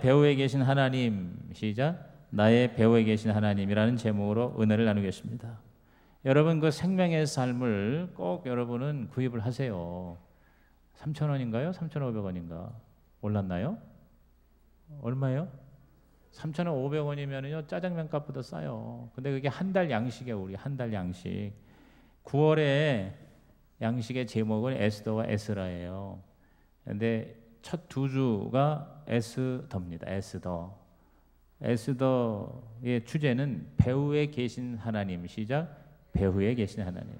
배후에 계신 하나님, 시작, 나의 배후에 계신 하나님이라는 제목으로 은혜를 나누겠습니다. 여러분 그 생명의 삶을 꼭 여러분은 구입을 하세요. 3,000원인가요? 3,500원인가? 올랐나요? 얼마예요? 3,500원이면요 짜장면 값보다 싸요. 근데 그게 한 달 양식이에요. 우리 한 달 양식. 9월에 양식의 제목은 에스더와 에스라예요. 근데 첫 두 주가 에스더입니다. 에스더. 에스더의 주제는 배후에 계신 하나님. 시작. 배후에 계신 하나님.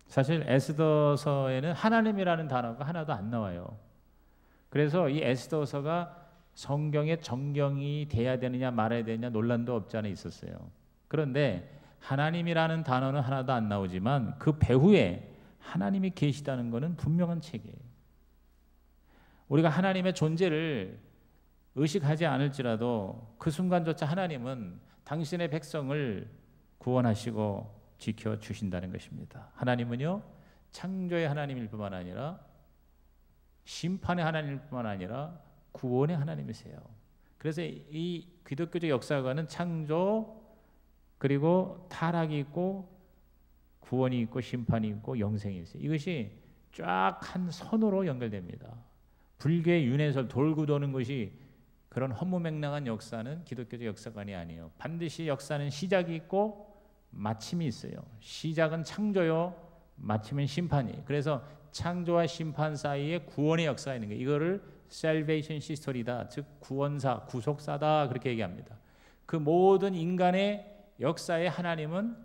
사실 에스더서에는 하나님이라는 단어가 하나도 안 나와요. 그래서 이 에스더서가 성경의 정경이 돼야 되느냐 말아야 되느냐 논란도 없지 않아 있었어요. 그런데 하나님이라는 단어는 하나도 안 나오지만 그 배후에 하나님이 계시다는 것은 분명한 책이에요. 우리가 하나님의 존재를 의식하지 않을지라도 그 순간조차 하나님은 당신의 백성을 구원하시고 지켜주신다는 것입니다. 하나님은요 창조의 하나님일 뿐만 아니라 심판의 하나님일 뿐만 아니라 구원의 하나님이세요. 그래서 이 기독교적 역사관은 창조 그리고 타락이 있고 구원이 있고 심판이 있고 영생이 있어요. 이것이 쫙 한 선으로 연결됩니다. 불교의 윤회설 돌고 도는 것이 그런 허무맹랑한 역사는 기독교적 역사관이 아니에요. 반드시 역사는 시작이 있고 마침이 있어요. 시작은 창조요, 마침은 심판이에요. 그래서 창조와 심판 사이에 구원의 역사가 있는 거예요. 이거를 salvation history다, 즉 구원사, 구속사다 그렇게 얘기합니다. 그 모든 인간의 역사에 하나님은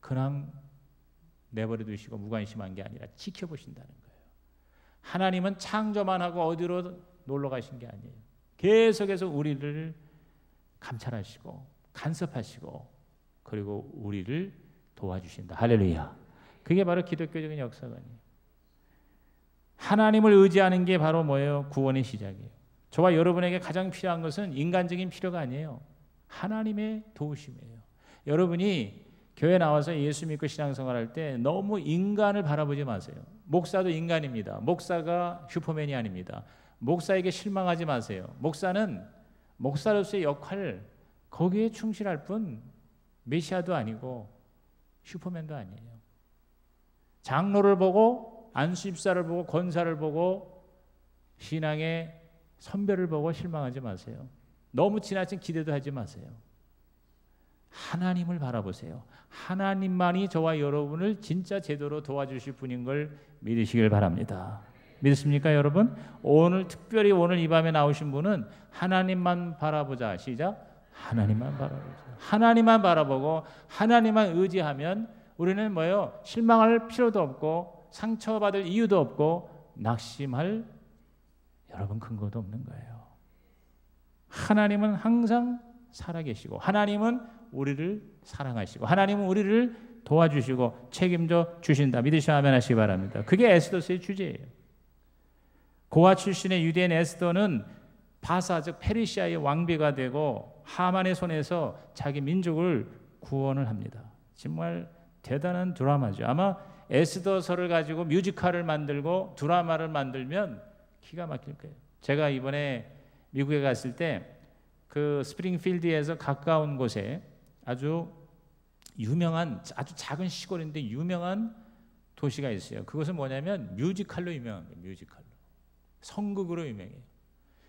그냥 내버려 두시고 무관심한 게 아니라 지켜보신다는 거예요. 하나님은 창조만 하고 어디로 놀러 가신 게 아니에요. 계속해서 우리를 감찰하시고 간섭하시고 그리고 우리를 도와주신다. 할렐루야. 그게 바로 기독교적인 역사관이에요. 하나님을 의지하는 게 바로 뭐예요? 구원의 시작이에요. 저와 여러분에게 가장 필요한 것은 인간적인 필요가 아니에요. 하나님의 도우심이에요. 여러분이 교회 나와서 예수 믿고 신앙생활할 때 너무 인간을 바라보지 마세요. 목사도 인간입니다. 목사가 슈퍼맨이 아닙니다. 목사에게 실망하지 마세요. 목사는 목사로서의 역할 거기에 충실할 뿐 메시아도 아니고 슈퍼맨도 아니에요. 장로를 보고 안수집사를 보고 권사를 보고 신앙의 선배를 보고 실망하지 마세요. 너무 지나친 기대도 하지 마세요. 하나님을 바라보세요. 하나님만이 저와 여러분을 진짜 제대로 도와주실 분인 걸 믿으시길 바랍니다. 믿으십니까 여러분? 오늘 특별히 오늘 이 밤에 나오신 분은 하나님만 바라보자. 시작. 하나님만 바라보자. 하나님만 바라보고 하나님만 의지하면 우리는 뭐예요? 실망할 필요도 없고 상처받을 이유도 없고 낙심할 여러분 근거도 없는 거예요. 하나님은 항상 살아계시고 하나님은 우리를 사랑하시고 하나님은 우리를 도와주시고 책임져 주신다. 믿으시면 아멘 하시기 바랍니다. 그게 에스더서의 주제예요. 고아 출신의 유대인 에스더는 바사 즉 페르시아의 왕비가 되고 하만의 손에서 자기 민족을 구원을 합니다. 정말 대단한 드라마죠. 아마 에스더서를 가지고 뮤지컬을 만들고 드라마를 만들면 기가 막힐 거예요. 제가 이번에 미국에 갔을 때 그 스프링필드에서 가까운 곳에 아주 유명한 아주 작은 시골인데 유명한 도시가 있어요. 그것은 뭐냐면 뮤지컬로 유명한 거예요. 뮤지컬로. 성극으로 유명해요.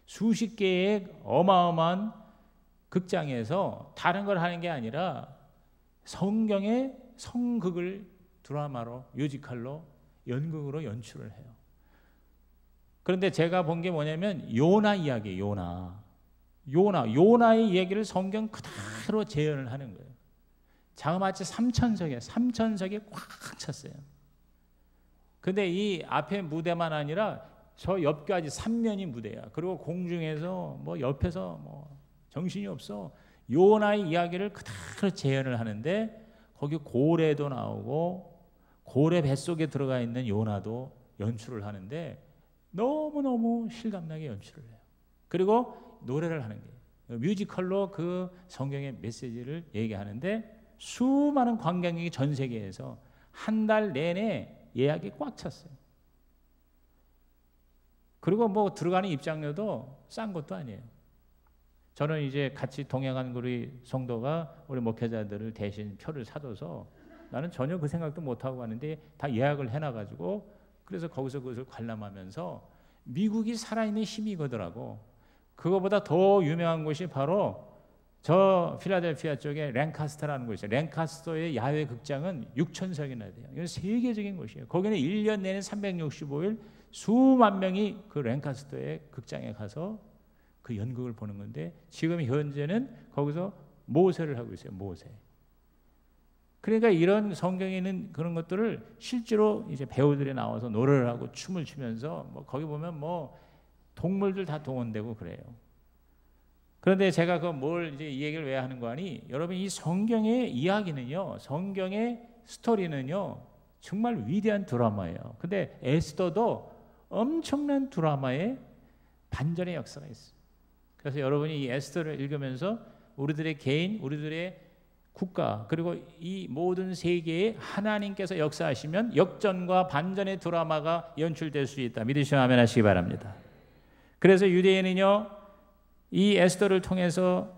수십 개의 어마어마한 극장에서 다른 걸 하는 게 아니라 성경의 성극을 드라마로 뮤지컬로 연극으로 연출을 해요. 그런데 제가 본 게 뭐냐면 요나 이야기예요. 요나의 이야기를 성경 그대로 재현을 하는 거예요. 자그마치 3천석에 꽉 찼어요. 근데 이 앞에 무대만 아니라 저 옆까지 3면이 무대야. 그리고 공중에서 뭐 옆에서 뭐 정신이 없어. 요나의 이야기를 그대로 재현을 하는데 거기 고래도 나오고 고래 뱃속에 들어가 있는 요나도 연출을 하는데 너무너무 실감나게 연출을 해요. 그리고 노래를 하는 거예요. 뮤지컬로 그 성경의 메시지를 얘기하는데 수많은 관광객이 전 세계에서 한 달 내내 예약이 꽉 찼어요. 그리고 뭐 들어가는 입장료도 싼 것도 아니에요. 저는 이제 같이 동행한 우리 성도가 우리 목회자들을 대신 표를 사줘서 나는 전혀 그 생각도 못하고 가는데 다 예약을 해놔가지고 그래서 거기서 그것을 관람하면서 미국이 살아있는 힘이거더라고. 그거보다 더 유명한 곳이 바로 저 필라델피아 쪽에 랭카스터라는 곳이에요. 랭카스터의 야외 극장은 6,000석이나 돼요. 이건 세계적인 곳이에요. 거기는 1년 내내 365일 수만 명이 그 랭카스터의 극장에 가서 그 연극을 보는 건데 지금 현재는 거기서 모세를 하고 있어요. 모세. 그러니까 이런 성경에 있는 그런 것들을 실제로 이제 배우들이 나와서 노래를 하고 춤을 추면서 뭐 거기 보면 뭐 동물들 다 동원되고 그래요. 그런데 제가 그 뭘 이제 이 얘기를 왜 하는 거 아니? 여러분 이 성경의 이야기는요, 성경의 스토리는요, 정말 위대한 드라마예요. 근데 에스더도 엄청난 드라마의 반전의 역사가 있어요. 그래서 여러분이 이 에스더를 읽으면서 우리들의 개인, 우리들의 국가 그리고 이 모든 세계에 하나님께서 역사하시면 역전과 반전의 드라마가 연출될 수 있다. 믿으시면 아멘 하시기 바랍니다. 그래서 유대인은요, 이 에스더를 통해서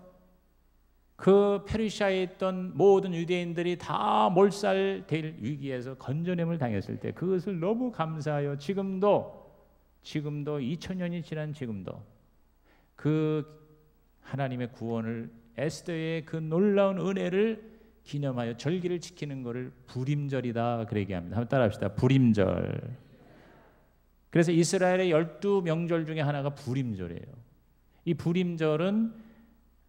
그 페르시아에 있던 모든 유대인들이 다 몰살될 위기에서 건져냄을 당했을 때 그것을 너무 감사하여 지금도 2000년이 지난 지금도 그 하나님의 구원을 에스더의 그 놀라운 은혜를 기념하여 절기를 지키는 것을 부림절이다 그렇게 얘기합니다. 한번 따라합시다. 부림절. 그래서 이스라엘의 12명절 중에 하나가 부림절이에요. 이 부림절은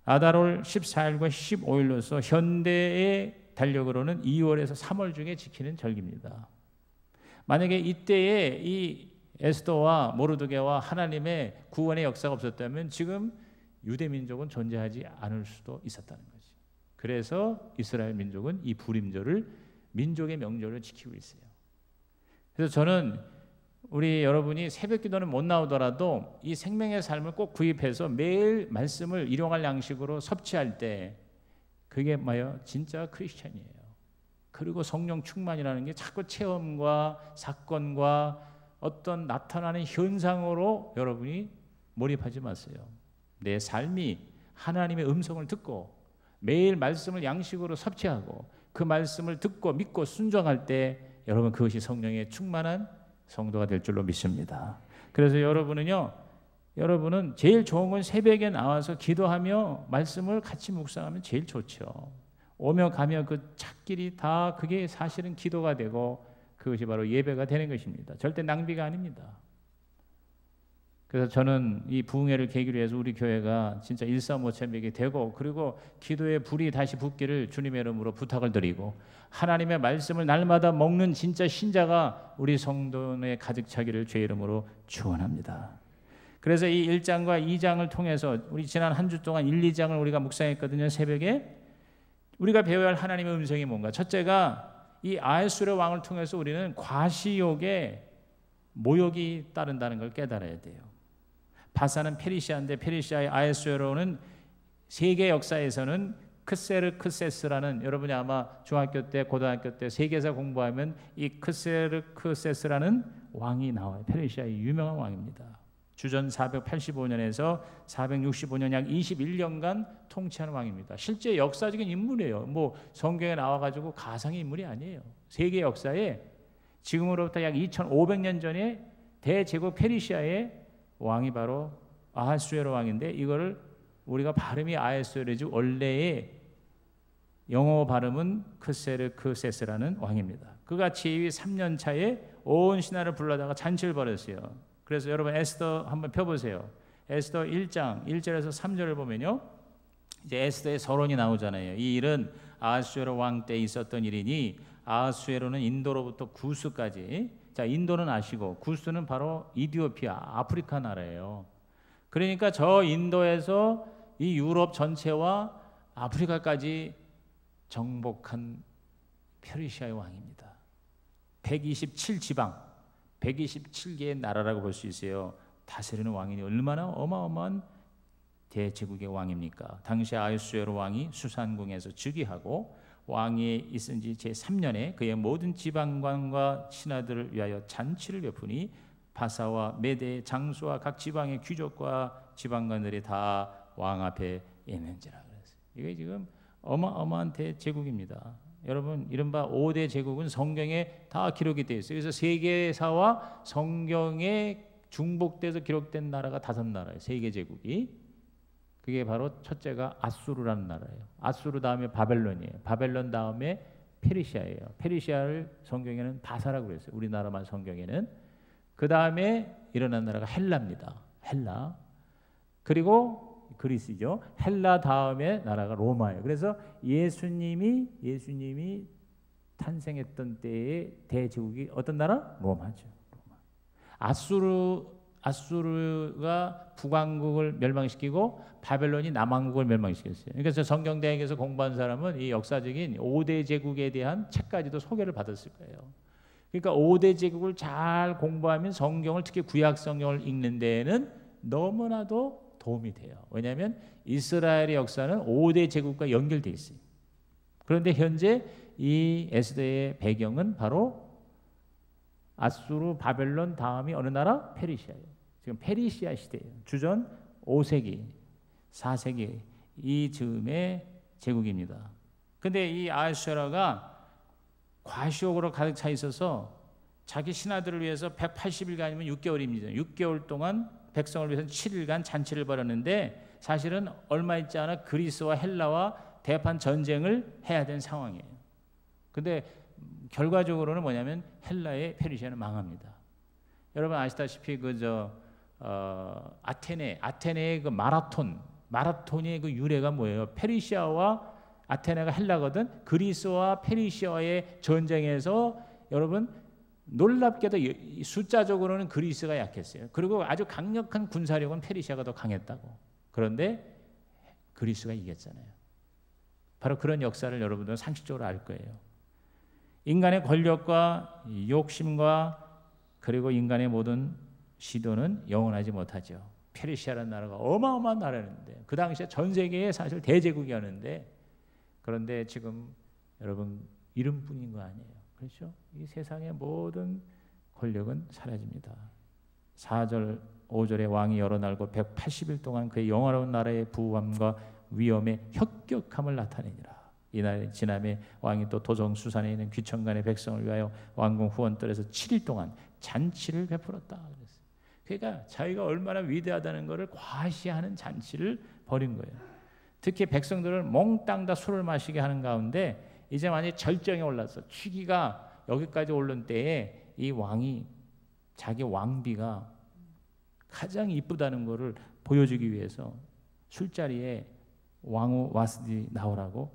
아달월 14일과 15일로서 현대의 달력으로는 2월에서 3월 중에 지키는 절기입니다. 만약에 이때에 이 에스더와 모르드게와 하나님의 구원의 역사가 없었다면 지금 유대 민족은 존재하지 않을 수도 있었다는 거지. 그래서 이스라엘 민족은 이 부림절을 민족의 명절을 지키고 있어요. 그래서 저는 우리 여러분이 새벽 기도는 못 나오더라도 이 생명의 삶을 꼭 구입해서 매일 말씀을 일용할 양식으로 섭취할 때 그게 뭐예요? 진짜 크리스천이에요. 그리고 성령 충만이라는 게 자꾸 체험과 사건과 어떤 나타나는 현상으로 여러분이 몰입하지 마세요. 내 삶이 하나님의 음성을 듣고 매일 말씀을 양식으로 섭취하고 그 말씀을 듣고 믿고 순종할 때 여러분 그것이 성령의 충만한 성도가 될 줄로 믿습니다. 그래서 여러분은 제일 좋은 건 새벽에 나와서 기도하며 말씀을 같이 묵상하면 제일 좋죠. 오며 가며 그 찾길이 다 그게 사실은 기도가 되고 그것이 바로 예배가 되는 것입니다. 절대 낭비가 아닙니다. 그래서 저는 이 부흥회를 계기로 해서 우리 교회가 진짜 일사모체맥이 되고 그리고 기도의 불이 다시 붙기를 주님의 이름으로 부탁을 드리고 하나님의 말씀을 날마다 먹는 진짜 신자가 우리 성도에 가득 차기를 주의 이름으로 축원합니다. 그래서 이 1장과 2장을 통해서 우리 지난 한 주 동안 1, 2장을 우리가 묵상했거든요. 새벽에 우리가 배워야 할 하나님의 음성이 뭔가. 첫째가 이 아하수르 왕을 통해서 우리는 과시욕의 모욕이 따른다는 걸 깨달아야 돼요. 바사는 페르시아인데 페르시아의 아하수에로는 세계 역사에서는 크세르크세스라는 여러분이 아마 중학교 때 고등학교 때 세계사 공부하면 이 크세르크세스라는 왕이 나와요. 페르시아의 유명한 왕입니다. 주전 485년에서 465년 약 21년간 통치하는 왕입니다. 실제 역사적인 인물이에요. 뭐 성경에 나와가지고 가상의 인물이 아니에요. 세계 역사에 지금으로부터 약 2500년 전에 대제국 페르시아의 왕이 바로 아하수에로 왕인데 이거를 우리가 발음이 아하수에로지 원래의 영어 발음은 크세르크세스라는 왕입니다. 그가 지위 3년 차에 온 신하를 불러다가 잔치를 벌였어요. 그래서 여러분 에스더 한번 펴보세요. 에스더 1장 1절에서 3절을 보면요, 이제 에스더의 서론이 나오잖아요. 이 일은 아하수에로 왕 때 있었던 일이니 아하수에로는 인도로부터 구스까지. 자, 인도는 아시고 구스는 바로 이디오피아 아프리카 나라예요. 그러니까 저 인도에서 이 유럽 전체와 아프리카까지 정복한 페르시아의 왕입니다. 127지방 127개의 나라라고 볼 수 있어요. 다스리는 왕이 얼마나 어마어마한 대제국의 왕입니까? 당시 아하수에로 왕이 수산궁에서 즉위하고 왕이 있은 지 제3년에 그의 모든 지방관과 신하들을 위하여 잔치를 베푸니 바사와 메대, 장수와 각 지방의 귀족과 지방관들이 다 왕 앞에 있는지라 그랬어요. 이게 지금 어마어마한 대제국입니다. 여러분 이른바 5대 제국은 성경에 다 기록이 되어 있어요. 그래서 세계사와 성경에 중복돼서 기록된 나라가 5나라예요. 세계 제국이. 그게 바로 첫째가 아수르라는 나라예요. 아수르 다음에 바벨론이에요. 바벨론 다음에 페르시아예요. 페르시아를 성경에는 바사라고 그랬어요. 우리나라만 성경에는. 그 다음에 일어난 나라가 헬라입니다. 헬라. 그리고 그리스죠. 헬라 다음에 나라가 로마예요. 그래서 예수님이 탄생했던 때의 대제국이 어떤 나라? 로마죠. 로마. 아수르가 북왕국을 멸망시키고 바벨론이 남왕국을 멸망시켰어요. 그래서 성경대학에서 공부한 사람은 이 역사적인 5대 제국에 대한 책까지도 소개를 받았을 거예요. 그러니까 5대 제국을 잘 공부하면 성경을 특히 구약 성경을 읽는 데에는 너무나도 도움이 돼요. 왜냐하면 이스라엘의 역사는 5대 제국과 연결돼 있어요. 그런데 현재 이 에스더의 배경은 바로 아수르, 바벨론 다음이 어느 나라? 페르시아예요. 지금 페르시아 시대예요. 주전 5세기, 4세기 이 즈음의 제국입니다. 근데 이 아하수에로가 과시욕으로 가득 차 있어서 자기 신하들을 위해서 180일간이면 6개월입니다. 6개월 동안 백성을 위해서 7일간 잔치를 벌였는데 사실은 얼마 있지 않아 그리스와 헬라와 대판 전쟁을 해야 된 상황이에요. 근데 결과적으로는 뭐냐면 헬라의 페르시아는 망합니다. 여러분 아시다시피 아테네의 그 마라톤의 그 유래가 뭐예요? 페르시아와 아테네가 헬라거든. 그리스와 페르시아의 전쟁에서 여러분 놀랍게도 숫자적으로는 그리스가 약했어요. 그리고 아주 강력한 군사력은 페르시아가 더 강했다고. 그런데 그리스가 이겼잖아요. 바로 그런 역사를 여러분들은 상식적으로 알 거예요. 인간의 권력과 욕심과 그리고 인간의 모든 시도는 영원하지 못하죠. 페르시아라는 나라가 어마어마한 나라였는데 그 당시에 전 세계에 사실 대제국이었는데 그런데 지금 여러분 이름뿐인 거 아니에요. 그렇죠? 이 세상의 모든 권력은 사라집니다. 4절 5절에 왕이 여러 날고 180일 동안 그의 영화로운 나라의 부함과 위엄의 혁격함을 나타내니라. 이날 지남에 왕이 또 도성 수산에 있는 귀천간의 백성을 위하여 왕궁 후원뜰에서 7일 동안 잔치를 베풀었다. 그러니까 자기가 얼마나 위대하다는 것을 과시하는 잔치를 벌인 거예요. 특히 백성들을 몽땅 다 술을 마시게 하는 가운데 이제 완전히 절정에 올랐어. 취기가 여기까지 오른 때에 이 왕이 자기 왕비가 가장 이쁘다는 것을 보여주기 위해서 술자리에 왕후 와스디 나오라고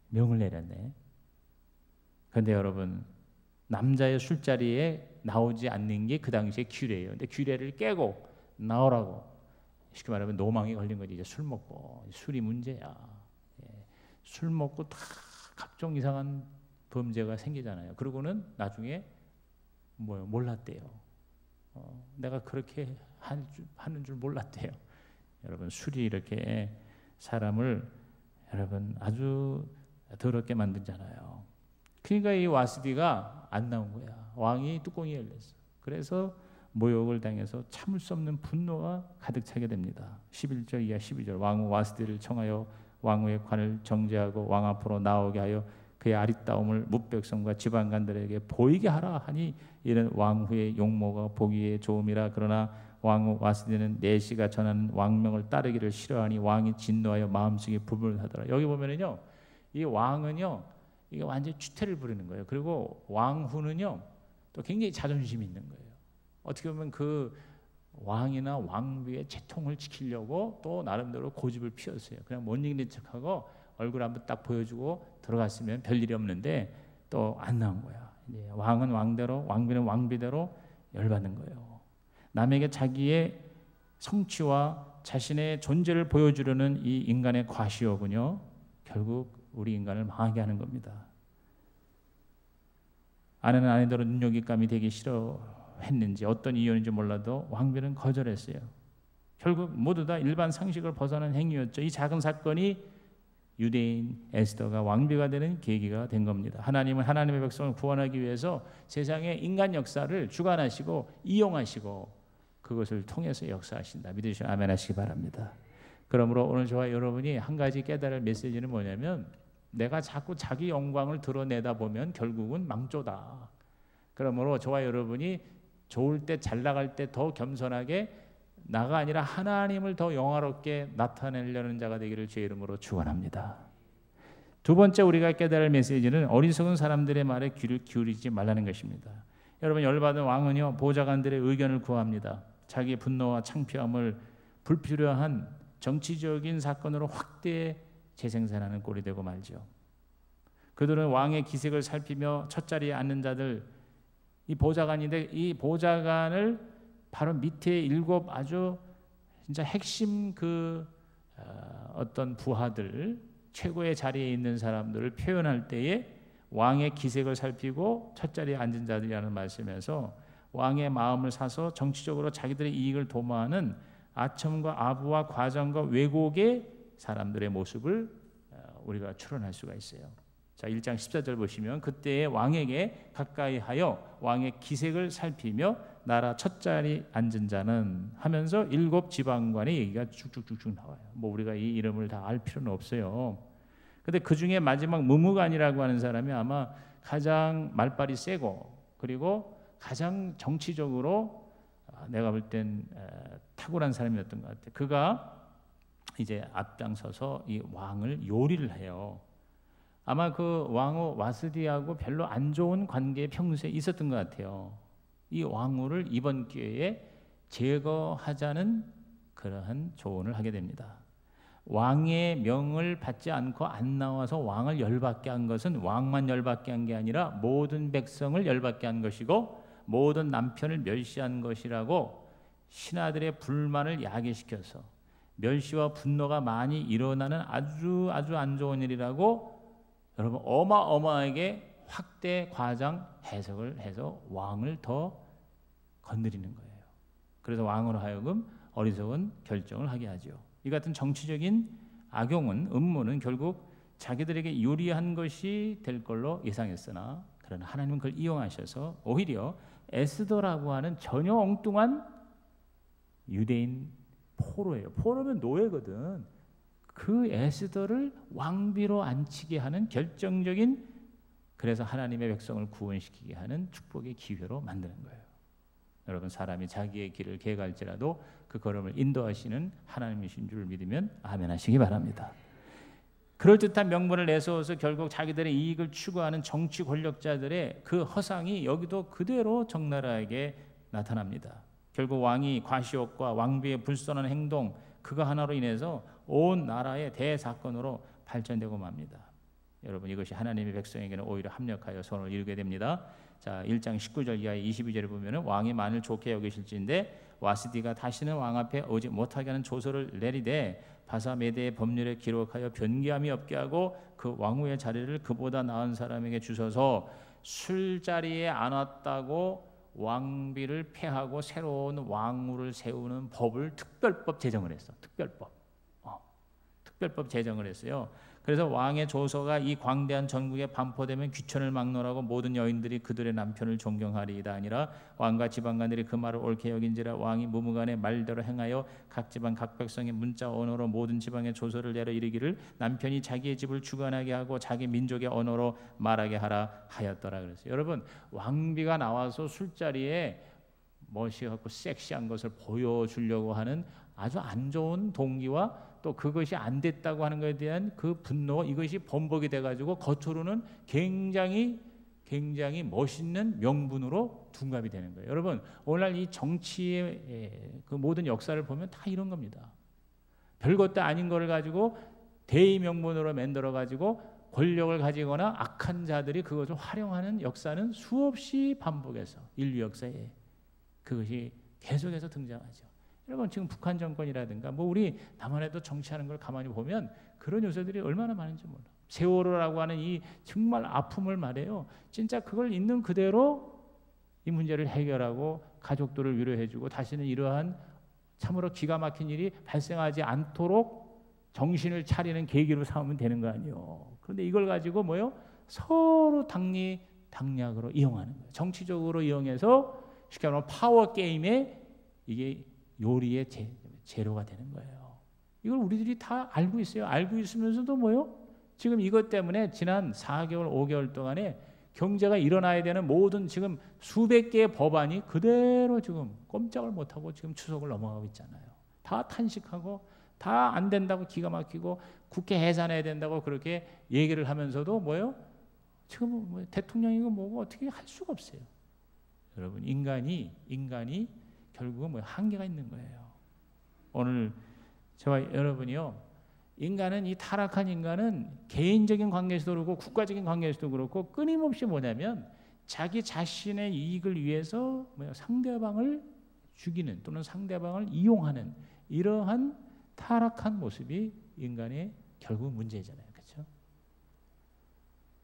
명을 내렸네. 그런데 여러분 남자의 술자리에 나오지 않는 게 그 당시의 규례예요. 근데 규례를 깨고 나오라고 쉽게 말하면 노망이 걸린 거지. 이제 술 먹고 술이 문제야. 술 먹고 다 각종 이상한 범죄가 생기잖아요. 그러고는 나중에 몰랐대요. 내가 그렇게 하는 줄 몰랐대요. 여러분 술이 이렇게 사람을 여러분 아주 더럽게 만들잖아요. 그러니까 이 와스디가 안 나온 거야. 왕이 뚜껑이 열렸어. 그래서 모욕을 당해서 참을 수 없는 분노가 가득 차게 됩니다. 11절 이하 12절 왕후 와스디를 청하여 왕후의 관을 정죄하고 왕 앞으로 나오게 하여 그의 아리따움을 뭇백성과 지방관들에게 보이게 하라 하니 이는 왕후의 용모가 보기에 좋음이라. 그러나 왕후 와스디는 내시가 전하는 왕명을 따르기를 싫어하니 왕이 진노하여 마음속에 불문하더라. 여기 보면은요, 이 왕은요, 이게 완전히 추태를 부리는 거예요. 그리고 왕후는요, 또 굉장히 자존심이 있는 거예요. 어떻게 보면 그 왕이나 왕비의 채통을 지키려고 또 나름대로 고집을 피웠어요. 그냥 못 이기는 척하고 얼굴 한번 딱 보여주고 들어갔으면 별일이 없는데 또 안 나온 거야. 이제 왕은 왕대로, 왕비는 왕비대로 열받는 거예요. 남에게 자기의 성취와 자신의 존재를 보여주려는 이 인간의 과시욕은요, 결국 우리 인간을 망하게 하는 겁니다. 아내는 아내대로 눈요깃감이 되기 싫어했는지 어떤 이유인지 몰라도 왕비는 거절했어요. 결국 모두 다 일반 상식을 벗어난 행위였죠. 이 작은 사건이 유대인 에스더가 왕비가 되는 계기가 된 겁니다. 하나님은 하나님의 백성을 구원하기 위해서 세상의 인간 역사를 주관하시고 이용하시고 그것을 통해서 역사하신다. 믿으시면 아멘 하시기 바랍니다. 그러므로 오늘 저와 여러분이 한 가지 깨달을 메시지는 뭐냐면 내가 자꾸 자기 영광을 드러내다 보면 결국은 망조다. 그러므로 저와 여러분이 좋을 때 잘 나갈 때 더 겸손하게 나가 아니라 하나님을 더 영화롭게 나타내려는 자가 되기를 주의 이름으로 축원합니다. 두 번째 우리가 깨달을 메시지는 어리석은 사람들의 말에 귀를 기울이지 말라는 것입니다. 여러분 열받은 왕은요 보좌관들의 의견을 구합니다. 자기의 분노와 창피함을 불필요한 정치적인 사건으로 확대 재생산하는 꼴이 되고 말죠. 그들은 왕의 기색을 살피며 첫자리에 앉는 자들 이 보좌관인데 이 보좌관을 바로 밑에 7 아주 진짜 핵심 어떤 부하들 최고의 자리에 있는 사람들을 표현할 때에 왕의 기색을 살피고 첫자리에 앉은 자들이라는 말씀에서 왕의 마음을 사서 정치적으로 자기들의 이익을 도모하는 아첨과 아부와 과장과 왜곡의 사람들의 모습을 우리가 추론할 수가 있어요. 자, 1장 14절 보시면 그때의 왕에게 가까이 하여 왕의 기색을 살피며 나라 첫자리 앉은 자는 하면서 7 지방관의 얘기가 쭉쭉쭉쭉 나와요. 뭐 우리가 이 이름을 다 알 필요는 없어요. 근데 그 중에 마지막 무무간이라고 하는 사람이 아마 가장 말발이 세고 그리고 가장 정치적으로 내가 볼 땐 탁월한 사람이었던 것 같아요. 그가 이제 앞장서서 이 왕을 요리를 해요. 아마 그 왕후 와스디하고 별로 안 좋은 관계 평소에 있었던 것 같아요. 이 왕후를 이번 기회에 제거하자는 그러한 조언을 하게 됩니다. 왕의 명을 받지 않고 안 나와서 왕을 열받게 한 것은 왕만 열받게 한 게 아니라 모든 백성을 열받게 한 것이고 모든 남편을 멸시한 것이라고 신하들의 불만을 야기시켜서 멸시와 분노가 많이 일어나는 아주 안 좋은 일이라고 여러분 어마어마하게 확대 과장 해석을 해서 왕을 더 건드리는 거예요. 그래서 왕으로 하여금 어리석은 결정을 하게 하죠. 이 같은 정치적인 악용은 음모는 결국 자기들에게 유리한 것이 될 걸로 예상했으나 그러나 하나님은 그걸 이용하셔서 오히려 에스더라고 하는 전혀 엉뚱한 유대인 포로예요. 포로면 노예거든. 그 에스더를 왕비로 앉히게 하는 결정적인 그래서 하나님의 백성을 구원시키게 하는 축복의 기회로 만드는 거예요. 여러분 사람이 자기의 길을 개갈지라도 그 걸음을 인도하시는 하나님이신 줄 믿으면 아멘 하시기 바랍니다. 그럴듯한 명분을 내세워서 결국 자기들의 이익을 추구하는 정치 권력자들의 그 허상이 여기도 그대로 적나라하게 나타납니다. 결국 왕이 과시욕과 왕비의 불손한 행동 그거 하나로 인해서 온 나라의 대사건으로 발전되고 맙니다. 여러분 이것이 하나님의 백성에게는 오히려 합력하여 손을 이루게 됩니다. 자, 1장 19절 이하 22절을 보면은 왕이 만일 좋게 여기실진데 와스디가 다시는 왕 앞에 오지 못하게 하는 조서를 내리되 바사메대의 법률에 기록하여 변기함이 없게 하고 그 왕후의 자리를 그보다 나은 사람에게 주셔서 술자리에 앉았다고 왕비를 폐하고 새로운 왕후를 세우는 법을 특별법 제정을 했어. 특별법 제정을 했어요. 그래서 왕의 조서가 이 광대한 전국에 반포되면 귀천을 막론하고 모든 여인들이 그들의 남편을 존경하리이다 아니라 왕과 지방관들이 그 말을 옳게 여긴지라 왕이 무무간에 말대로 행하여 각 지방 각 백성의 문자 언어로 모든 지방의 조서를 내려 이르기를 남편이 자기의 집을 주관하게 하고 자기 민족의 언어로 말하게 하라 하였더라 그랬어요. 여러분 왕비가 나와서 술자리에 멋있고 섹시한 것을 보여주려고 하는 아주 안 좋은 동기와 또 그것이 안 됐다고 하는 것에 대한 그 분노 이것이 번복이 돼가지고 겉으로는 굉장히 멋있는 명분으로 둔갑이 되는 거예요. 여러분 오늘날 이 정치의 그 모든 역사를 보면 다 이런 겁니다. 별것도 아닌 걸 가지고 대의 명분으로 만들어 가지고 권력을 가지거나 악한 자들이 그것을 활용하는 역사는 수없이 반복해서 인류 역사에 그것이 계속해서 등장하죠. 여러분 지금 북한 정권이라든가 뭐 우리 남한에도 정치하는 걸 가만히 보면 그런 요소들이 얼마나 많은지 몰라. 세월호라고 하는 이 정말 아픔을 말해요. 진짜 그걸 있는 그대로 이 문제를 해결하고 가족들을 위로해주고 다시는 이러한 참으로 기가 막힌 일이 발생하지 않도록 정신을 차리는 계기로 삼으면 되는 거 아니에요. 그런데 이걸 가지고 뭐요? 서로 당략으로 이용하는 거예요. 정치적으로 이용해서 쉽게 말하면 파워 게임에 이게 요리의 재료가 되는 거예요. 이걸 우리들이 다 알고 있어요. 알고 있으면서도 뭐요? 지금 이것 때문에 지난 4개월, 5개월 동안에 경제가 일어나야 되는 모든 지금 수백 개의 법안이 그대로 지금 꼼짝을 못하고 지금 추석을 넘어가고 있잖아요. 다 탄식하고 다 안 된다고 기가 막히고 국회 해산해야 된다고 그렇게 얘기를 하면서도 뭐요? 지금 뭐 대통령이고 뭐고 어떻게 할 수가 없어요. 여러분 인간이 결국은 뭐 한계가 있는 거예요. 오늘 저와 여러분이요. 인간은 이 타락한 인간은 개인적인 관계에서도 그렇고 국가적인 관계에서도 그렇고 끊임없이 뭐냐면 자기 자신의 이익을 위해서 상대방을 죽이는 또는 상대방을 이용하는 이러한 타락한 모습이 인간의 결국 문제잖아요. 그렇죠?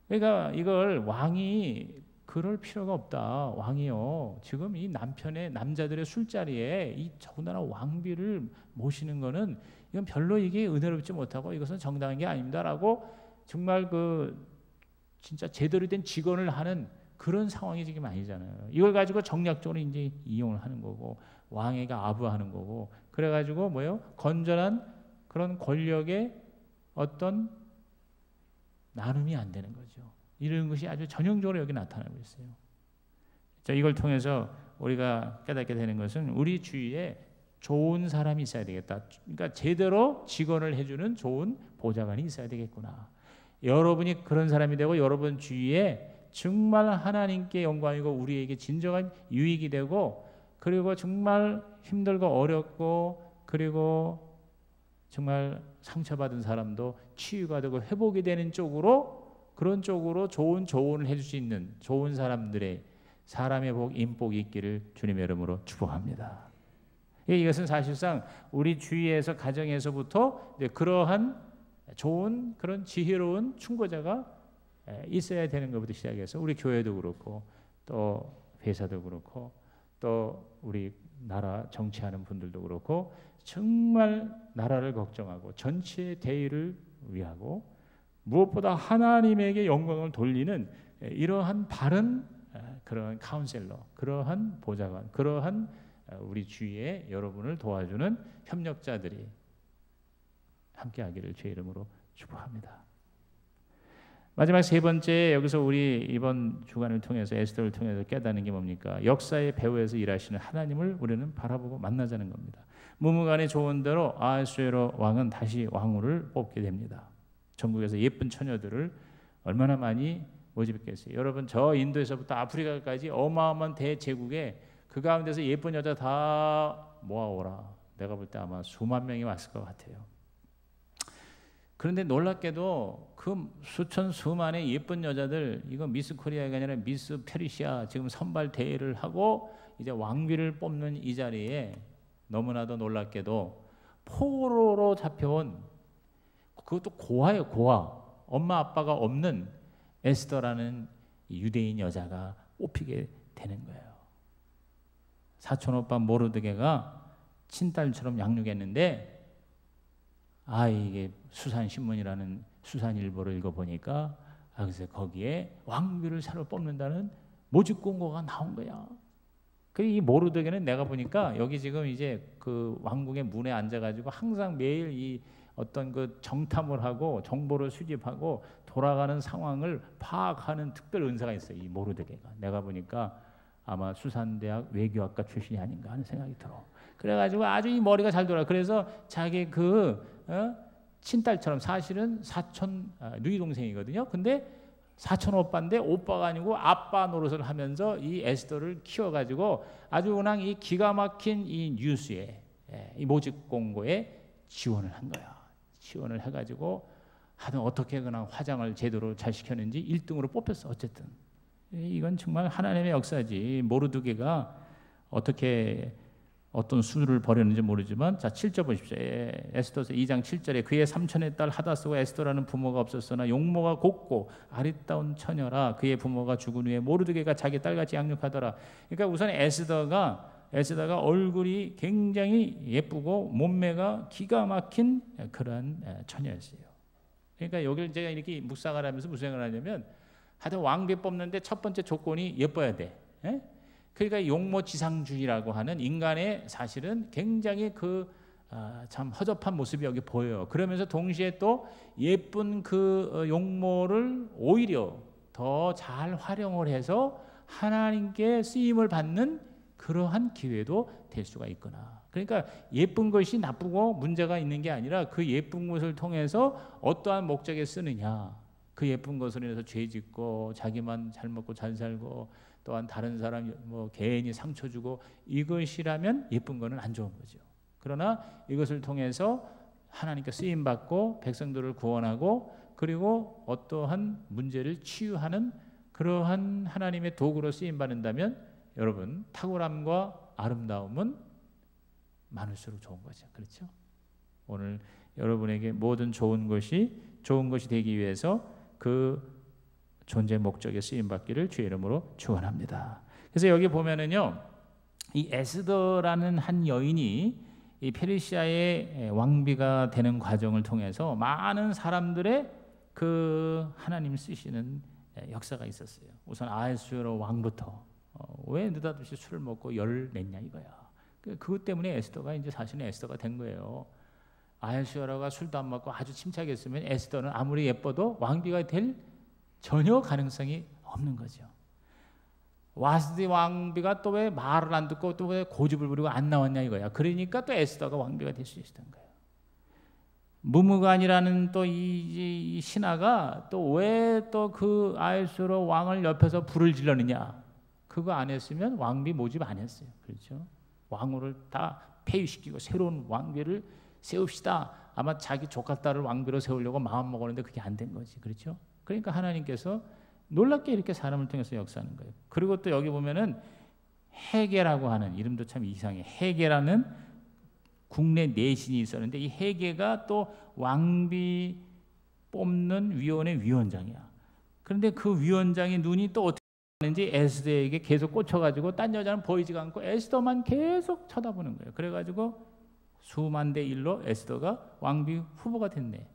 그러니까 이걸 왕이 그럴 필요가 없다. 왕이요. 지금 이 남자들의 술자리에 이 더군다나 왕비를 모시는 거는 이건 별로 이게 은혜롭지 못하고 이것은 정당한 게 아닙니다라고 정말 그 진짜 제대로 된 직언을 하는 그런 상황이 지금 아니잖아요. 이걸 가지고 정략적으로 이제 이용을 하는 거고 왕에게 아부하는 거고 그래가지고 뭐요? 건전한 그런 권력의 어떤 나눔이 안 되는 거죠. 이런 것이 아주 전형적으로 여기 나타나고 있어요. 자, 이걸 통해서 우리가 깨닫게 되는 것은 우리 주위에 좋은 사람이 있어야 되겠다. 그러니까 제대로 직언을 해주는 좋은 보좌관이 있어야 되겠구나. 여러분이 그런 사람이 되고 여러분 주위에 정말 하나님께 영광이고 우리에게 진정한 유익이 되고 그리고 정말 힘들고 어렵고 그리고 정말 상처받은 사람도 치유가 되고 회복이 되는 쪽으로 그런 쪽으로 좋은 조언을 해줄 수 있는 좋은 사람들의 사람의 복, 인복이 있기를 주님의 이름으로 축복합니다. 이것은 사실상 우리 주위에서 가정에서부터 이제 그러한 좋은 그런 지혜로운 충고자가 있어야 되는 것부터 시작해서 우리 교회도 그렇고 또 회사도 그렇고 또 우리 나라 정치하는 분들도 그렇고 정말 나라를 걱정하고 전체의 대의를 위하고 무엇보다 하나님에게 영광을 돌리는 이러한 바른 그러한 카운셀러, 그러한 보좌관, 그러한 우리 주위에 여러분을 도와주는 협력자들이 함께하기를 주의 이름으로 축복합니다. 마지막 세 번째 여기서 우리 이번 주간을 통해서 에스더를 통해서 깨닫는 게 뭡니까? 역사의 배후에서 일하시는 하나님을 우리는 바라보고 만나자는 겁니다. 무무간의 조언대로 아하수에로 왕은 다시 왕후를 뽑게 됩니다. 전국에서 예쁜 처녀들을 얼마나 많이 모집했겠어요. 여러분 저 인도에서부터 아프리카까지 어마어마한 대제국에 그 가운데서 예쁜 여자 다 모아오라. 내가 볼 때 아마 수만 명이 왔을 것 같아요. 그런데 놀랍게도 그 수천 수만의 예쁜 여자들 이거 미스 코리아가 아니라 미스 페르시아 지금 선발 대회를 하고 이제 왕비를 뽑는 이 자리에 너무나도 놀랍게도 포로로 잡혀온 그것도 고아예요. 고아. 엄마 아빠가 없는 에스더라는 유대인 여자가 뽑히게 되는 거예요. 사촌 오빠 모르드게가 친딸처럼 양육했는데 이게 수산신문이라는 수산일보를 읽어보니까 그래서 거기에 왕비를 새로 뽑는다는 모집 공고가 나온 거야. 이 모르드게는 내가 보니까 여기 지금 이제 그 왕궁의 문에 앉아가지고 항상 매일 이 어떤 그 정탐을 하고 정보를 수집하고 돌아가는 상황을 파악하는 특별 은사가 있어요. 이 모르드게가. 내가 보니까 아마 수산대학 외교학과 출신이 아닌가 하는 생각이 들어. 그래가지고 아주 이 머리가 잘 돌아. 그래서 자기 친딸처럼 사실은 사촌 누이 동생이거든요. 근데 사촌 오빠인데 오빠가 아니고 아빠 노릇을 하면서 이 에스더를 키워가지고 아주 그냥 이 기가 막힌 이 뉴스에 이 모집 공고에 지원을 한 거야. 지원을 해가지고 하여튼 어떻게 그냥 화장을 제대로 잘 시켰는지 1등으로 뽑혔어. 어쨌든 이건 정말 하나님의 역사지. 모르드게가 어떻게 어떤 수를 벌였는지 모르지만 자 7절 보십시오. 에스더서 2장 7절에 그의 삼촌의 딸 하다스와 에스더라는 부모가 없었으나 용모가 곱고 아리따운 처녀라. 그의 부모가 죽은 후에 모르드게가 자기 딸같이 양육하더라. 그러니까 우선 에스더가 에스더가 얼굴이 굉장히 예쁘고 몸매가 기가 막힌 그러한 처녀였어요. 그러니까 여기를 제가 이렇게 묵상을 하면서 무슨 생각을 하냐면, 하여튼 왕비 뽑는데 첫 번째 조건이 예뻐야 돼. 예? 그러니까 용모지상주의라고 하는 인간의 사실은 굉장히 참 허접한 모습이 여기 보여요. 그러면서 동시에 또 예쁜 그 용모를 오히려 더 잘 활용을 해서 하나님께 쓰임을 받는 그러한 기회도 될 수가 있구나. 그러니까 예쁜 것이 나쁘고 문제가 있는 게 아니라 그 예쁜 것을 통해서 어떠한 목적에 쓰느냐. 그 예쁜 것으로 인해서 죄 짓고 자기만 잘 먹고 잘 살고 또한 다른 사람 뭐 개인이 상처 주고 이것이라면 예쁜 거는 안 좋은 거죠. 그러나 이것을 통해서 하나님께 쓰임 받고 백성들을 구원하고 그리고 어떠한 문제를 치유하는 그러한 하나님의 도구로 쓰임 받는다면 여러분 탁월함과 아름다움은 많을수록 좋은 거죠. 그렇죠? 오늘 여러분에게 모든 좋은 것이 되기 위해서 그 존재 목적에 쓰임 받기를 주의 이름으로 축원합니다. 그래서 여기 보면은요, 이 에스더라는 한 여인이 이 페르시아의 왕비가 되는 과정을 통해서 많은 사람들의 그 하나님 쓰시는 역사가 있었어요. 우선 아하수에로 왕부터 왜 느닷없이 술을 먹고 열을 냈냐 이거야. 그것 때문에 에스더가 이제 사실은 에스더가 된 거예요. 아하수에로가 술도 안 먹고 아주 침착했으면 에스더는 아무리 예뻐도 왕비가 될 전혀 가능성이 없는 거죠. 와스디 왕비가 또 왜 말을 안 듣고 또 왜 고집을 부리고 안 나왔냐 이거야. 그러니까 또 에스더가 왕비가 될 수 있었던 거예요. 무무간이라는 또 이 신하가 또 왜 또 그 아하수에로 왕을 옆에서 불을 질렀느냐. 그거 안 했으면 왕비 모집 안 했어요. 그렇죠? 왕후를 다 폐위시키고 새로운 왕비를 세웁시다. 아마 자기 조카딸을 왕비로 세우려고 마음 먹었는데 그게 안 된 거지. 그렇죠? 그러니까 하나님께서 놀랍게 이렇게 사람을 통해서 역사하는 거예요. 그리고 또 여기 보면은 헤게라고 하는 이름도 참 이상해. 헤게라는 국내 내신이 있었는데 이 헤게가 또 왕비 뽑는 위원회 위원장이야. 그런데 그 위원장의 눈이 또 어떻게 하는지 에스더에게 계속 꽂혀가지고 딴 여자는 보이지가 않고 에스더만 계속 쳐다보는 거예요. 그래가지고 수만 대 1로 에스더가 왕비 후보가 됐네.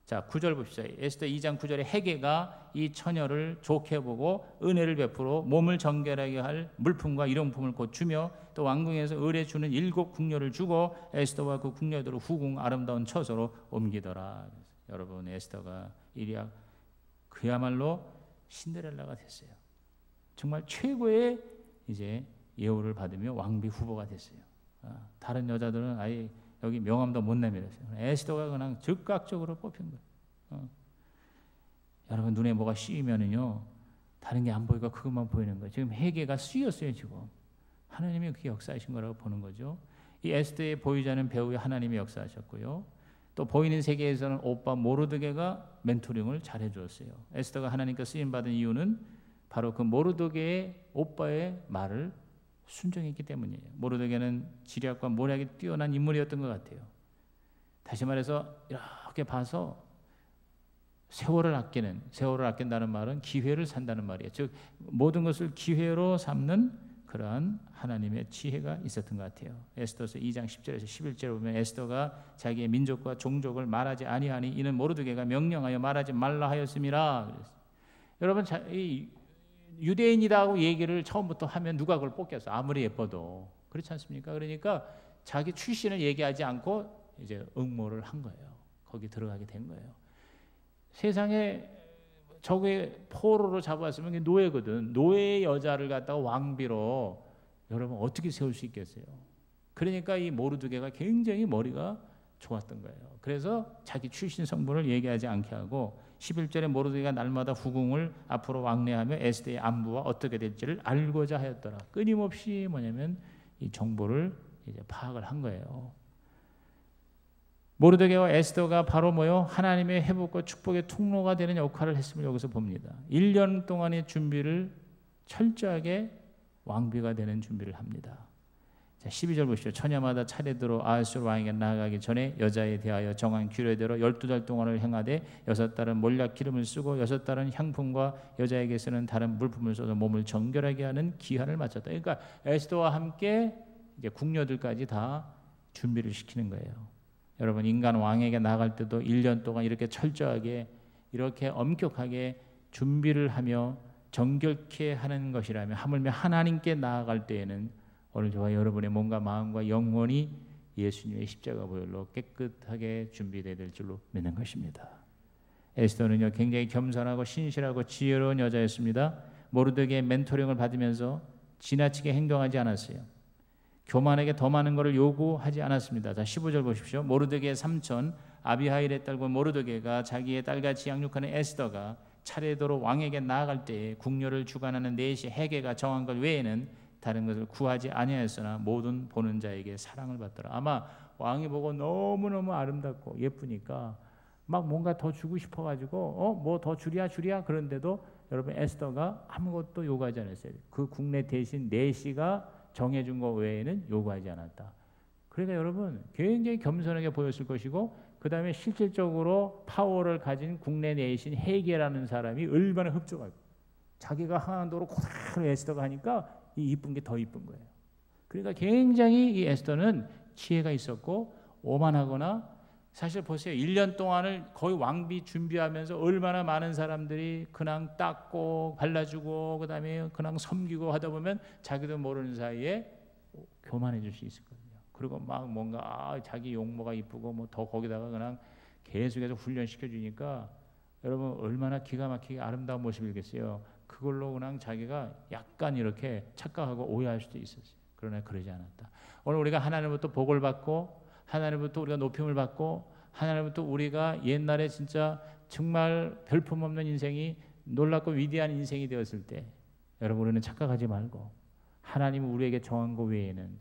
자, 9절 봅시다. 에스더 2장 9절에 헤게가 이 처녀를 좋게 보고 은혜를 베풀어 몸을 정결하게 할 물품과 일용품을 곧 주며 또 왕궁에서 의뢰 주는 7 궁녀를 주고 에스더와 그 궁녀들을 후궁 아름다운 처소로 옮기더라. 여러분 에스더가 이리야 그야말로 신데렐라가 됐어요. 정말 최고의 이제 예우를 받으며 왕비 후보가 됐어요. 다른 여자들은 아예 여기 명함도 못 내밀었어요. 에스더가 그냥 즉각적으로 뽑힌 거예요. 여러분 눈에 뭐가 씌이면은요 다른 게 안 보이고 그것만 보이는 거예요. 지금 헤게가 씌였어요. 지금 하나님이 그게 역사하신 거라고 보는 거죠. 이 에스더의 보이지 않는 배우의 하나님이 역사하셨고요. 또 보이는 세계에서는 오빠 모르드게가 멘토링을 잘해 주었어요. 에스더가 하나님께 쓰임 받은 이유는 바로 그 모르드게의 오빠의 말을 순종했기 때문이에요. 모르드게는 지략과 모략이 뛰어난 인물이었던 것 같아요. 다시 말해서 이렇게 봐서 세월을 아낀다는 말은 기회를 산다는 말이에요. 즉 모든 것을 기회로 삼는 그러한 하나님의 지혜가 있었던 것 같아요. 에스더서 2장 10절에서 11절에 보면 에스더가 자기의 민족과 종족을 말하지 아니하니 이는 모르드게가 명령하여 말하지 말라 하였음이라. 여러분 이 유대인이라고 얘기를 처음부터 하면 누가 그걸 뽑겠어? 아무리 예뻐도 그렇지 않습니까? 그러니까 자기 출신을 얘기하지 않고 이제 응모를 한 거예요. 거기 들어가게 된 거예요. 세상에 저게 포로로 잡았으면 노예거든. 노예 여자를 갖다가 왕비로 여러분 어떻게 세울 수 있겠어요? 그러니까 이 모르드게가 굉장히 머리가 좋았던 거예요. 그래서 자기 출신 성분을 얘기하지 않게 하고 11절에 모르드게가 날마다 후궁을 앞으로 왕래하며 에스더의 안부와 어떻게 될지를 알고자 하였더라. 끊임없이 뭐냐면 이 정보를 이제 파악을 한 거예요. 모르드게와 에스더가 바로 뭐요? 하나님의 회복과 축복의 통로가 되는 역할을 했음을 여기서 봅니다. 1년 동안의 준비를 철저하게 왕비가 되는 준비를 합니다. 자, 12절 보시죠. 처녀마다 차례대로 아하수르 왕에게 나아가기 전에 여자에 대하여 정한 규례대로 12달 동안을 행하되 6달은 몰약 기름을 쓰고 6달은 향품과 여자에게 쓰는 다른 물품을 써서 몸을 정결하게 하는 기한을 마쳤다. 그러니까 에스더와 함께 이제 궁녀들까지 다 준비를 시키는 거예요. 여러분, 인간 왕에게 나아갈 때도 1년 동안 이렇게 철저하게 이렇게 엄격하게 준비를 하며 정결케 하는 것이라면, 하물며 하나님께 나아갈 때에는 오늘 저와 여러분의 몸과 마음과 영혼이 예수님의 십자가 보혈로 깨끗하게 준비되어야 될 줄로 믿는 것입니다. 에스더는요, 굉장히 겸손하고 신실하고 지혜로운 여자였습니다. 모르드게의 멘토링을 받으면서 지나치게 행동하지 않았어요. 교만에게 더 많은 것을 요구하지 않았습니다. 자, 15절 보십시오. 모르드게의 삼촌 아비하일의 딸과 모르드게가 자기의 딸같이 양육하는 에스더가 차례대로 왕에게 나아갈 때에 궁녀를 주관하는 넷이 헤게가 정한 것 외에는 다른 것을 구하지 아니하였으나 모든 보는 자에게 사랑을 받더라. 아마 왕이 보고 너무너무 아름답고 예쁘니까 막 뭔가 더 주고 싶어가지고 뭐 더 주랴 그런데도 여러분, 에스더가 아무것도 요구하지 않았어요. 그 국내 대신 내시가 정해준 것 외에는 요구하지 않았다. 그러니까 여러분, 굉장히 겸손하게 보였을 것이고, 그 다음에 실질적으로 파워를 가진 국내 내신 헤게라는 사람이 얼마나 흡족하고, 자기가 항한 도로 그대로 에스더가 하니까 이 이쁜 게 더 이쁜 거예요. 그러니까 굉장히 이 에스더는 지혜가 있었고 오만하거나, 사실 보세요. 1년 동안을 거의 왕비 준비하면서 얼마나 많은 사람들이 그냥 닦고 발라주고 그다음에 그냥 섬기고 하다 보면 자기도 모르는 사이에 교만해질 수 있었거든요. 그리고 막 뭔가 자기 용모가 이쁘고 뭐 더 거기다가 그냥 계속해서 훈련시켜 주니까 여러분, 얼마나 기가 막히게 아름다운 모습이겠어요. 그걸로 그냥 자기가 약간 이렇게 착각하고 오해할 수도 있었어요. 그러나 그러지 않았다. 오늘 우리가 하나님부터 복을 받고, 하나님부터 우리가 높임을 받고, 하나님부터 우리가 옛날에 진짜 정말 별품없는 인생이 놀랍고 위대한 인생이 되었을 때, 여러분, 우리는 착각하지 말고 하나님은 우리에게 정한 것 외에는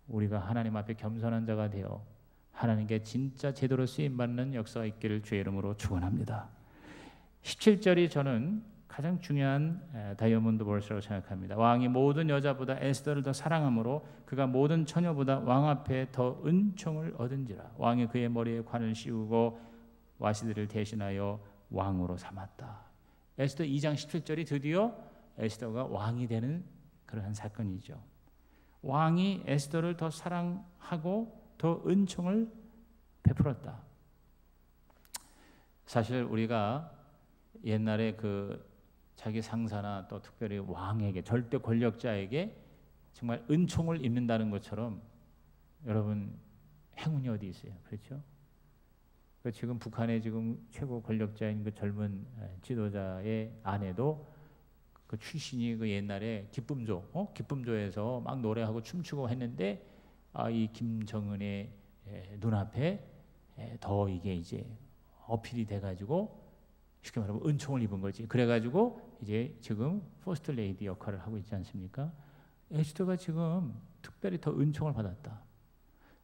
우리가 하나님 앞에 겸손한 자가 되어 하나님께 진짜 제대로 쓰임받는 역사가 있기를 주의 이름으로 축원합니다. 17절이 저는 가장 중요한 다이아몬드 볼스라고 생각합니다. 왕이 모든 여자보다 에스더를 더 사랑함으로 그가 모든 처녀보다 왕 앞에 더 은총을 얻은지라. 왕이 그의 머리에 관을 씌우고 와시들을 대신하여 왕으로 삼았다. 에스더 2장 17절이 드디어 에스더가 왕이 되는 그러한 사건이죠. 왕이 에스더를 더 사랑하고 더 은총을 베풀었다. 사실 우리가 옛날에 그 자기 상사나 또 특별히 왕에게, 절대 권력자에게 정말 은총을 입는다는 것처럼 여러분, 행운이 어디 있어요? 그렇죠? 지금 북한의 지금 최고 권력자인 그 젊은 지도자의 아내도 그 출신이 그 옛날에 기쁨조에서 막 노래하고 춤추고 했는데, 이 김정은의 눈앞에 더 이게 이제 어필이 돼가지고 쉽게 말하면 은총을 입은 거지. 그래가지고 이제 지금 퍼스트 레이디 역할을 하고 있지 않습니까? 에스더가 지금 특별히 더 은총을 받았다.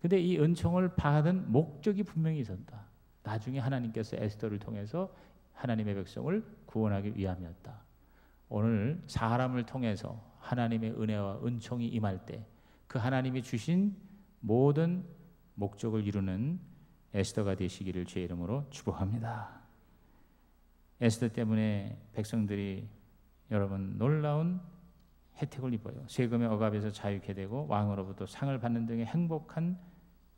근데 이 은총을 받은 목적이 분명히 있었다. 나중에 하나님께서 에스더를 통해서 하나님의 백성을 구원하기 위함이었다. 오늘 사람을 통해서 하나님의 은혜와 은총이 임할 때 그 하나님이 주신 모든 목적을 이루는 에스더가 되시기를 주의 이름으로 축복합니다. 에스더 때문에 백성들이 여러분 놀라운 혜택을 입어요. 세금의 억압에서 자유케 되고 왕으로부터 상을 받는 등의 행복한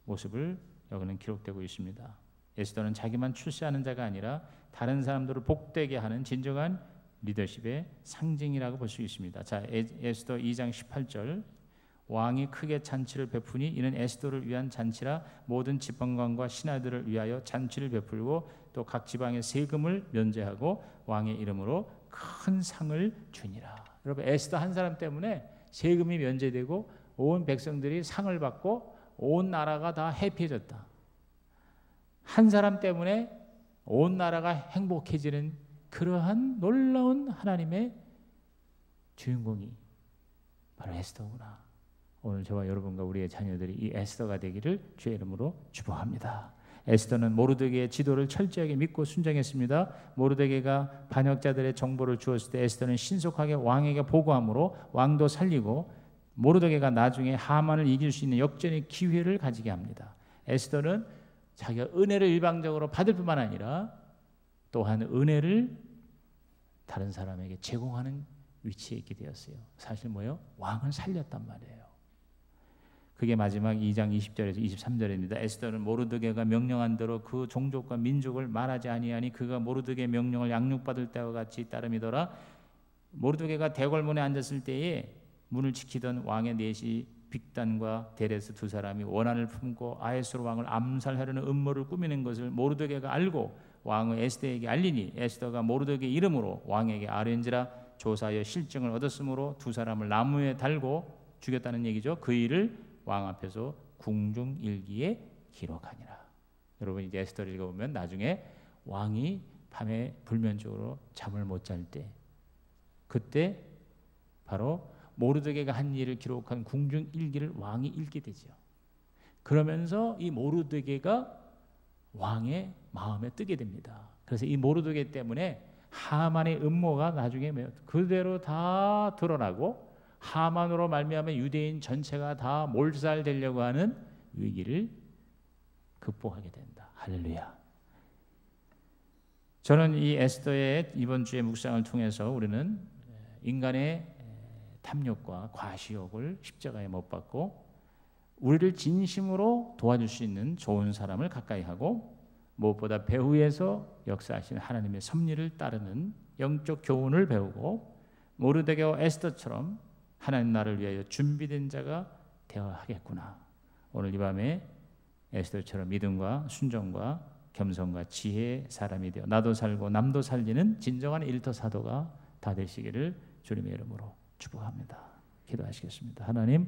모습을 여기는 기록되고 있습니다. 에스더는 자기만 출세하는 자가 아니라 다른 사람들을 복되게 하는 진정한 리더십의 상징이라고 볼 수 있습니다. 자, 에스더 2장 18절. 왕이 크게 잔치를 베푸니 이는 에스더를 위한 잔치라 모든 지방관과 신하들을 위하여 잔치를 베풀고 또 각 지방의 세금을 면제하고 왕의 이름으로 큰 상을 주니라. 여러분, 에스더 한 사람 때문에 세금이 면제되고 온 백성들이 상을 받고 온 나라가 다 해피해졌다. 한 사람 때문에 온 나라가 행복해지는 그러한 놀라운 하나님의 주인공이 바로 에스더구나. 오늘 저와 여러분과 우리의 자녀들이 이 에스더가 되기를 주의 이름으로 축복합니다. 에스더는 모르드게의 지도를 철저하게 믿고 순종했습니다. 모르드게가 반역자들의 정보를 주었을 때 에스더는 신속하게 왕에게 보고함으로 왕도 살리고 모르드게가 나중에 하만을 이길 수 있는 역전의 기회를 가지게 합니다. 에스더는 자기가 은혜를 일방적으로 받을 뿐만 아니라 또한 은혜를 다른 사람에게 제공하는 위치에 있게 되었어요. 사실 뭐예요? 왕을 살렸단 말이에요. 그게 마지막 2장 20절에서 23절입니다. 에스더는 모르드게가 명령한 대로 그 종족과 민족을 말하지 아니하니 그가 모르드게의 명령을 양육받을 때와 같이 따름이더라. 모르드게가 대궐문에 앉았을 때에 문을 지키던 왕의 넷이 빅단과 데레스 두 사람이 원한을 품고 아하수에로 왕을 암살하려는 음모를 꾸미는 것을 모르드게가 알고 왕은 에스더에게 알리니 에스더가 모르드게 이름으로 왕에게 아뢰는지라 조사하여 실증을 얻었으므로 두 사람을 나무에 달고 죽였다는 얘기죠. 그 일을 왕 앞에서 궁중일기에 기록하니라. 여러분 이제 에스더를 읽어보면 나중에 왕이 밤에 불면증으로 잠을 못 잘 때 그때 바로 모르드게가 한 일을 기록한 궁중일기를 왕이 읽게 되죠. 그러면서 이 모르드게가 왕의 마음에 뜨게 됩니다. 그래서 이 모르드게 때문에 하만의 음모가 나중에 그대로 다 드러나고 하만으로 말미암아 유대인 전체가 다 몰살되려고 하는 위기를 극복하게 된다. 할렐루야. 저는 이 에스더의 이번 주의 묵상을 통해서 우리는 인간의 탐욕과 과시욕을 십자가에 못 박고 우리를 진심으로 도와줄 수 있는 좋은 사람을 가까이 하고 무엇보다 배후에서 역사하시는 하나님의 섭리를 따르는 영적 교훈을 배우고 모르드게와 에스더처럼 하나님 나라를 위하여 준비된 자가 되어야 하겠구나. 오늘 이 밤에 에스더처럼 믿음과 순종과 겸손과 지혜의 사람이 되어 나도 살고 남도 살리는 진정한 일터 사도가 다 되시기를 주님의 이름으로 축복합니다. 기도하시겠습니다. 하나님